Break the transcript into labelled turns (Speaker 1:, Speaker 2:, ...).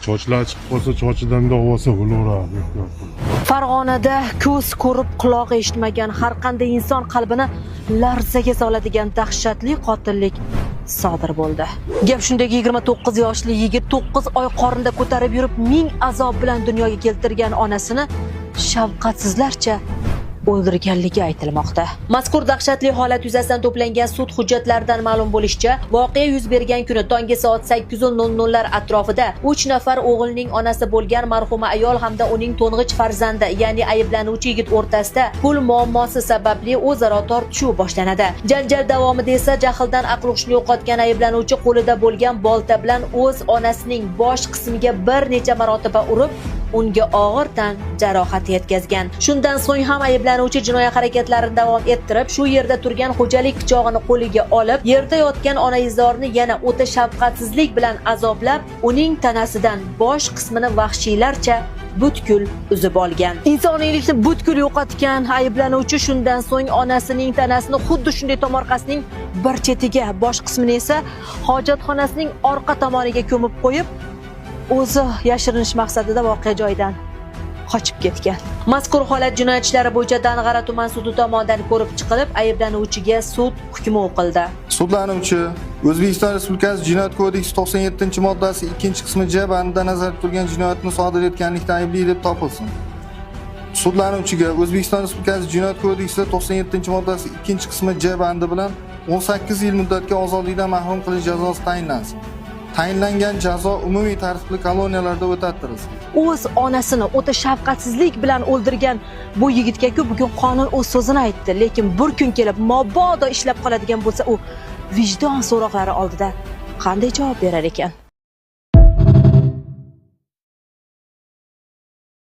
Speaker 1: Chochlari chiqib qolsa, chochidan olsa bo'laveradi.
Speaker 2: Farg'onada ko'z ko'rib, quloq eshitmagan har qanday inson qalbini larzaga soladigan dahshatli qotillik sodir bo'ldi. Gap shundaki, 29 yoshli yigit 9 oy qorinda ko'tarib yurib, ming azob bilan dunyoga keltirgan onasini shafqatsizlarcha o'ldirganligi aytilmoqda. Mazkur dahshatli holat yuzasidan to'plangan sud hujjatlaridan ma'lum bo'lishicha, voqea yuz bergan kuni tongi soat 8:00 lar atrofida 3 nafar o'g'ilning onasi bo'lgan marhuma ayol hamda uning to'ng'ich farzandi, ya'ni ayblanuvchi yigit o'rtasida pul muammosi sababli o'zaro tortishuv boshlanadi. Janjal davomida esa jahldan aql hushini yo'qotgan ayblanuvchi qo'lida bo'lgan bolta bilan o'z onasining bosh qismiga bir necha marotaba urib, unga og'ir tan jarohati yetkazgan. Shundan so'ng ham ayblanuvchi jinoyat harakatlarini davom ettirib, shu yerda turgan xo'jalik pichog'ini qo'liga olib, yerda yotgan onaizorni yana o'ta shafqatsizlik bilan azoblab, uning tanasidan bosh qismini vahshiylarcha butkul uzib olgan. Insoniylikni butkul yo'qotgan ayblanuvchi shundan so'ng onasining tanasini xuddi shunday tomorqasining bir chetiga, bosh qismini esa hojatxonasining orqa tomoniga ko'mib qo'yib, o'zi yashirinish maqsadida voqea joyidan qochib ketgan. Mazkur holat jinoyat ishlari bo'yicha Dang'ara tuman sudi tomonidan ko'rib chiqilib, ayblanuvchiga sud hukmi o'qildi.
Speaker 3: Sudlanuvchi O'zbekiston Respublikasi Jinoyat kodeksi 97-moddasi 2-qismi J bandida nazarda tutilgan jinoyatni sodir etganlikda aybli deb topilsin. Sudlanuvchiga O'zbekiston Respublikasi Jinoyat kodeksi 97-moddasi 2-qismi J bandi bilan 18 yil muddatga ozodlikdan mahrum qilish jazosi tayinlansin. Tayinlangan jazo umumiy tartibli koloniyalarda o'tatilsin.
Speaker 2: O'z onasini o'ta shafqatsizlik bilan o'ldirgan bu yigitga-ku bugun qonun o'z so'zini aytdi, lekin bir kun kelib mabodo ishlab qoladigan bo'lsa, u vijdon so'roqlari oldida qanday javob berar ekan?